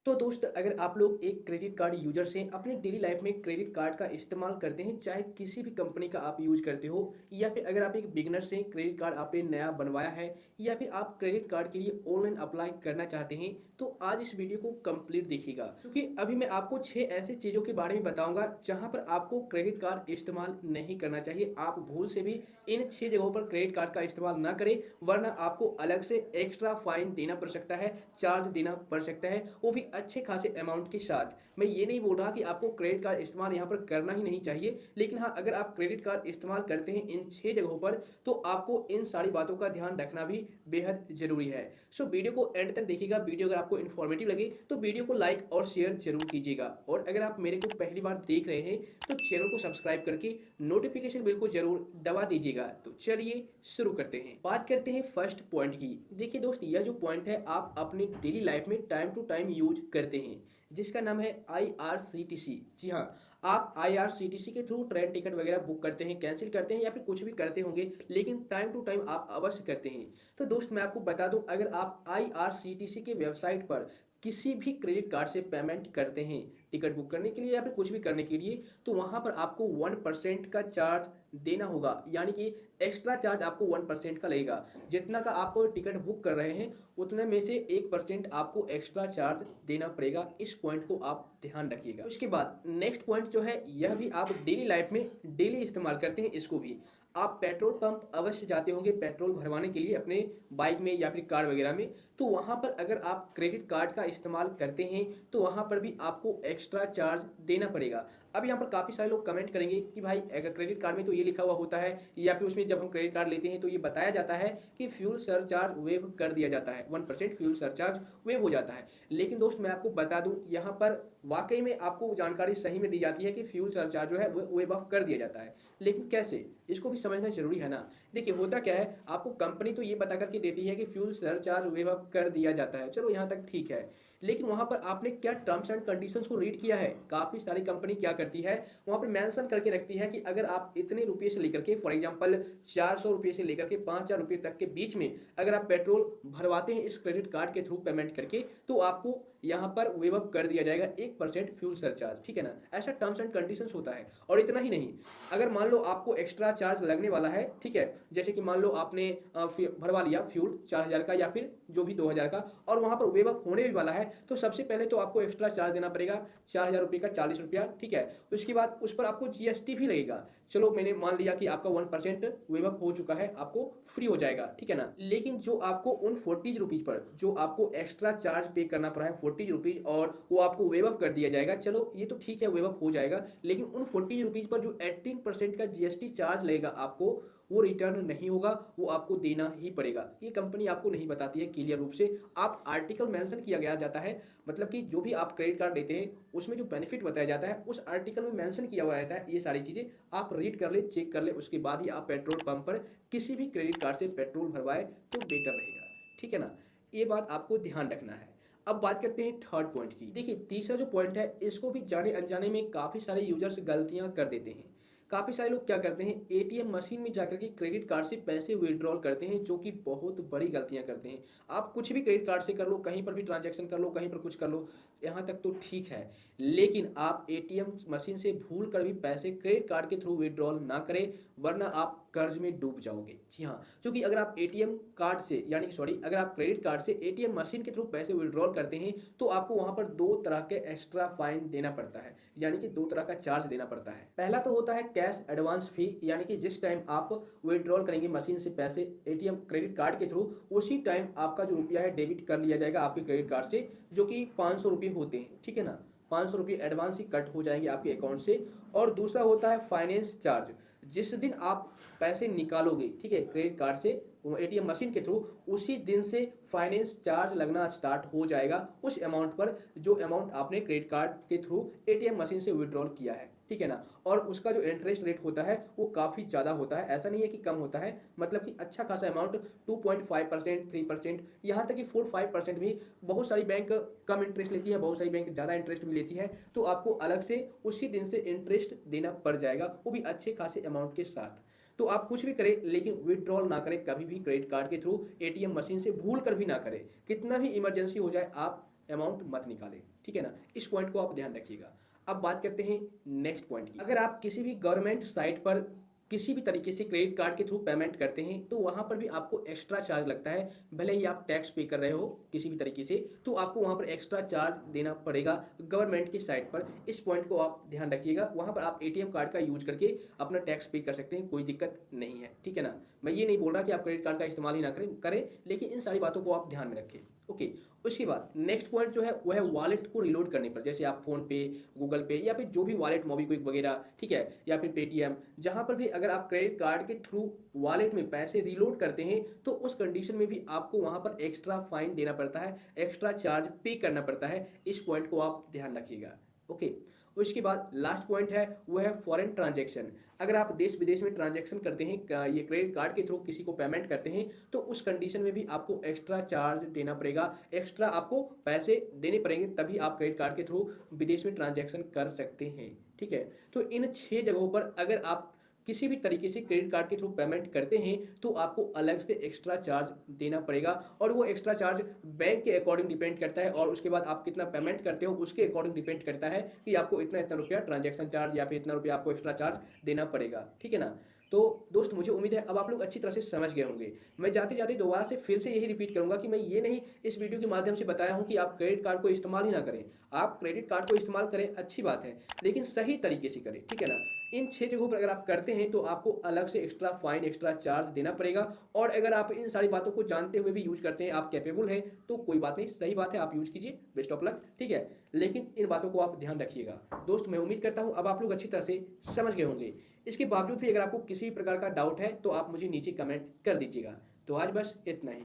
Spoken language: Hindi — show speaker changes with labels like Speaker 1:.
Speaker 1: तो दोस्त, अगर आप लोग एक क्रेडिट कार्ड यूजर्स हैं, अपने डेली लाइफ में क्रेडिट कार्ड का इस्तेमाल करते हैं, चाहे किसी भी कंपनी का आप यूज करते हो, या फिर अगर आप एक बिगनर्स हैं, क्रेडिट कार्ड आपने नया बनवाया है, या फिर आप क्रेडिट कार्ड के लिए ऑनलाइन अप्लाई करना चाहते हैं, तो आज इस वीडियो को कंप्लीट देखिएगा। क्योंकि अभी मैं आपको 6 ऐसी चीज़ों के बारे में बताऊंगा जहां पर आपको क्रेडिट कार्ड इस्तेमाल नहीं करना चाहिए। आप भूल से भी इन 6 जगहों पर क्रेडिट कार्ड का इस्तेमाल ना करें, वरना आपको अलग से एक्स्ट्रा फाइन देना पड़ सकता है, चार्ज देना पड़ सकता है, वो भी अच्छे खासे अमाउंट के साथ। मैं ये नहीं बोल रहा कि आपको क्रेडिट कार्ड इस्तेमाल यहाँ पर करना ही नहीं चाहिए, लेकिन हाँ, अगर आप क्रेडिट कार्ड इस्तेमाल करते हैं इन 6 जगहों पर, तो आपको इन सारी बातों का ध्यान रखना भी बेहद जरूरी है। सो वीडियो को एंड तक देखिएगा। वीडियो अगर आपको इन्फॉर्मेटिव लगे तो वीडियो को लाइक और शेयर जरूर कीजिएगा, और अगर आप मेरे को पहली बार देख रहे हैं तो चैनल को सब्सक्राइब करके नोटिफिकेशन बिल को जरूर दबा दीजिएगा। तो चलिए शुरू करते हैं। बात करते हैं फर्स्ट पॉइंट की। देखिए दोस्त, यह जो पॉइंट है आप अपनी डेली लाइफ में टाइम टू टाइम यूज करते हैं, जिसका नाम है IRCTC। जी हाँ, आप IRCTC के थ्रू ट्रेन टिकट वगैरह बुक करते हैं, कैंसिल करते हैं, या फिर कुछ भी करते होंगे, लेकिन टाइम टू टाइम आप अवश्य करते हैं। तो दोस्त, मैं आपको बता दूं, अगर आप IRCTC के वेबसाइट पर किसी भी क्रेडिट कार्ड से पेमेंट करते हैं, टिकट बुक करने के लिए या फिर कुछ भी करने के लिए, तो वहां पर आपको 1% का चार्ज देना होगा। यानी कि एक्स्ट्रा चार्ज आपको 1% का लगेगा। जितना का आप टिकट बुक कर रहे हैं, उतने में से 1% आपको एक्स्ट्रा चार्ज देना पड़ेगा। इस पॉइंट को आप ध्यान रखिएगा। उसके बाद नेक्स्ट पॉइंट जो है, यह भी आप डेली लाइफ में डेली इस्तेमाल करते हैं, इसको भी आप पेट्रोल पंप अवश्य जाते होंगे पेट्रोल भरवाने के लिए अपने बाइक में या फिर कार वगैरह में। तो वहां पर अगर आप क्रेडिट कार्ड का इस्तेमाल करते हैं, तो वहां पर भी आपको एक्स्ट्रा चार्ज देना पड़ेगा। अब यहाँ पर काफी सारे लोग कमेंट करेंगे कि भाई, अगर क्रेडिट कार्ड में तो ये लिखा हुआ होता है, या फिर उसमें जब हम क्रेडिट कार्ड लेते हैं तो ये बताया जाता है कि फ्यूल सरचार्ज वेव कर दिया जाता है, 1% फ्यूल सरचार्ज वेव हो जाता है। लेकिन दोस्त, मैं आपको बता दूं, यहाँ पर वाकई में आपको जानकारी सही में दी जाती है कि फ्यूल सरचार्ज जो है वो वेव ऑफ कर दिया जाता है। लेकिन कैसे, इसको भी समझना जरूरी है ना। देखिए, होता क्या है, आपको कंपनी तो ये बता करके देती है कि फ्यूल सरचार्ज वेव ऑफ कर दिया जाता है, चलो यहाँ तक ठीक है, लेकिन वहां पर आपने क्या टर्म्स एंड कंडीशंस को रीड किया है? काफी सारी कंपनी क्या करती है, वहां पर मेंशन करके रखती है कि अगर आप इतने रुपए से लेकर के, फॉर एग्जांपल 400 रुपए से लेकर के 5,000 रुपए तक के बीच में अगर आप पेट्रोल भरवाते हैं इस क्रेडिट कार्ड के थ्रू पेमेंट करके, तो आपको यहाँ पर वेव अप कर दिया जाएगा 1% फ्यूल सरचार्ज। ठीक है ना, ऐसा टर्म्स एंड कंडीशंस होता है। और इतना ही नहीं, अगर मान लो आपको एक्स्ट्रा चार्ज लगने वाला है, ठीक है, जैसे कि मान लो आपने भरवा लिया फ्यूल 4,000 का या फिर जो भी 2,000 का, और वहां पर वेव अप होने भी वाला है, तो सबसे पहले तो आपको एक्स्ट्रा चार्ज देना पड़ेगा 4,000 रुपये का 40 रुपया। ठीक है, उसके बाद उस पर आपको GST भी लगेगा। चलो, मैंने मान लिया कि आपका 1% वेव अप हो चुका है, आपको फ्री हो जाएगा, ठीक है ना। लेकिन जो आपको उन 40 रुपीज पर जो आपको एक्स्ट्रा चार्ज पे करना पड़ा है 40 रुपीज, और वो आपको वेव अप कर दिया जाएगा, चलो ये तो ठीक है, वेव अप हो जाएगा, लेकिन उन 40 रुपीज पर जो 18% का GST चार्ज लगेगा आपको, वो रिटर्न नहीं होगा, वो आपको देना ही पड़ेगा। ये कंपनी आपको नहीं बताती है क्लियर रूप से, आप आर्टिकल मेंशन किया गया जाता है, मतलब कि जो भी आप क्रेडिट कार्ड लेते हैं उसमें जो बेनिफिट बताया जाता है उस आर्टिकल में मेंशन किया हुआ रहता है। ये सारी चीजें आप रीड कर ले, चेक कर ले, उसके बाद ही आप पेट्रोल पंप पर किसी भी क्रेडिट कार्ड से पेट्रोल भरवाए तो बेटर रहेगा। ठीक है ना, ये बात आपको ध्यान रखना है। अब बात करते हैं थर्ड पॉइंट की। देखिए, तीसरा जो पॉइंट है, इसको भी जाने अनजाने में काफी सारे यूजर्स गलतियां कर देते हैं। काफी सारे लोग क्या करते हैं, ATM मशीन में जाकर के क्रेडिट कार्ड से पैसे विड्रॉल करते हैं, जो कि बहुत बड़ी गलतियां करते हैं। आप कुछ भी क्रेडिट कार्ड से कर लो, कहीं पर भी ट्रांजैक्शन कर लो, कहीं पर कुछ कर लो, यहाँ तक तो ठीक है, लेकिन आप ATM मशीन से भूल कर भी पैसे क्रेडिट कार्ड के थ्रू विड्रॉल ना करें, वरना आप कर्ज में डूब जाओगे। जी हाँ, क्योंकि अगर आप ATM कार्ड से, यानी सॉरी, अगर आप क्रेडिट कार्ड से ATM मशीन के थ्रू पैसे विड्रॉल करते हैं, तो आपको वहां पर 2 तरह के एक्स्ट्रा फाइन देना पड़ता है, यानी कि 2 तरह का चार्ज देना पड़ता है। पहला तो होता है कैश एडवांस फी, यानी कि जिस टाइम आप विड्रॉल करेंगे मशीन से पैसे ATM क्रेडिट कार्ड के थ्रू, उसी टाइम आपका जो रुपया है डेबिट कर लिया जाएगा आपके क्रेडिट कार्ड से, जो कि 500 रुपये होते हैं। ठीक है ना, 500 रुपये एडवांस ही कट हो जाएंगे आपके अकाउंट से। और दूसरा होता है फाइनेंस चार्ज। जिस दिन आप पैसे निकालोगे, ठीक है, क्रेडिट कार्ड से ATM मशीन के थ्रू, उसी दिन से फाइनेंस चार्ज लगना स्टार्ट हो जाएगा उस अमाउंट पर जो अमाउंट आपने क्रेडिट कार्ड के थ्रू ATM मशीन से विड्रॉल किया है। ठीक है ना, और उसका जो इंटरेस्ट रेट होता है वो काफी ज्यादा होता है, ऐसा नहीं है कि कम होता है, मतलब कि अच्छा खासा अमाउंट 2.5%, 3%, यहाँ तक कि 4-5% भी बहुत सारी बैंक कम इंटरेस्ट लेती है, बहुत सारी बैंक ज्यादा इंटरेस्ट भी लेती है। तो आपको अलग से उसी दिन से इंटरेस्ट देना पड़ जाएगा, वो भी अच्छे खासे अमाउंट के साथ। तो आप कुछ भी करें, लेकिन विड्रॉल ना करें कभी भी क्रेडिट कार्ड के थ्रू, ATM मशीन से भूल कर भी ना करें। कितना भी इमरजेंसी हो जाए, आप अमाउंट मत निकालें, ठीक है ना। इस पॉइंट को आप ध्यान रखिएगा। अब बात करते हैं नेक्स्ट पॉइंट की। अगर आप किसी भी गवर्नमेंट साइट पर किसी भी तरीके से क्रेडिट कार्ड के थ्रू पेमेंट करते हैं तो वहाँ पर भी आपको एक्स्ट्रा चार्ज लगता है। भले ही आप टैक्स पे कर रहे हो किसी भी तरीके से, तो आपको वहाँ पर एक्स्ट्रा चार्ज देना पड़ेगा गवर्नमेंट की साइट पर। इस पॉइंट को आप ध्यान रखिएगा। वहाँ पर आप एटीएम कार्ड का यूज करके अपना टैक्स पे कर सकते हैं, कोई दिक्कत नहीं है, ठीक है ना। मैं ये नहीं बोल रहा कि आप क्रेडिट कार्ड का इस्तेमाल ही ना करें, लेकिन इन सारी बातों को आप ध्यान में रखें। ओके, उसके बाद नेक्स्ट पॉइंट जो है वो है वॉलेट को रिलोड करने पर। जैसे आप फोन पे, गूगल पे या फिर जो भी वॉलेट, मोबीक्विक वगैरह, ठीक है, या फिर पेटीएम, जहां पर भी अगर आप क्रेडिट कार्ड के थ्रू वॉलेट में पैसे रिलोड करते हैं तो उस कंडीशन में भी आपको वहां पर एक्स्ट्रा फाइन देना पड़ता है, एक्स्ट्रा चार्ज पे करना पड़ता है। इस पॉइंट को आप ध्यान रखिएगा। ओके, उसके बाद लास्ट पॉइंट है वो है फॉरेन ट्रांजैक्शन। अगर आप देश विदेश में ट्रांजैक्शन करते हैं, ये क्रेडिट कार्ड के थ्रू किसी को पेमेंट करते हैं, तो उस कंडीशन में भी आपको एक्स्ट्रा चार्ज देना पड़ेगा, एक्स्ट्रा आपको पैसे देने पड़ेंगे, तभी आप क्रेडिट कार्ड के थ्रू विदेश में ट्रांजैक्शन कर सकते हैं, ठीक है। तो इन 6 जगहों पर अगर आप किसी भी तरीके से क्रेडिट कार्ड के थ्रू पेमेंट करते हैं तो आपको अलग से एक्स्ट्रा चार्ज देना पड़ेगा, और वो एक्स्ट्रा चार्ज बैंक के अकॉर्डिंग डिपेंड करता है, और उसके बाद आप कितना पेमेंट करते हो उसके अकॉर्डिंग डिपेंड करता है कि आपको इतना इतना रुपया ट्रांजैक्शन चार्ज या फिर इतना रुपया आपको एक्स्ट्रा चार्ज देना पड़ेगा, ठीक है ना। तो दोस्त, मुझे उम्मीद है अब आप लोग अच्छी तरह से समझ गए होंगे। मैं जाते जाते दोबारा से फिर से यही रिपीट करूंगा कि मैं ये नहीं इस वीडियो के माध्यम से बताया हूं कि आप क्रेडिट कार्ड को इस्तेमाल ही ना करें। आप क्रेडिट कार्ड को इस्तेमाल करें, अच्छी बात है, लेकिन सही तरीके से करें, ठीक है ना। इन 6 जगहों पर अगर आप करते हैं तो आपको अलग से एक्स्ट्रा फाइन, एक्स्ट्रा चार्ज देना पड़ेगा। और अगर आप इन सारी बातों को जानते हुए भी यूज करते हैं, आप कैपेबल हैं, तो कोई बात नहीं, सही बात है, आप यूज कीजिए, बेस्ट ऑफ लक, ठीक है। लेकिन इन बातों को आप ध्यान रखिएगा। दोस्त, मैं उम्मीद करता हूं अब आप लोग अच्छी तरह से समझ गए होंगे। इसके बावजूद भी अगर आपको किसी भी प्रकार का डाउट है तो आप मुझे नीचे कमेंट कर दीजिएगा। तो आज बस इतना ही।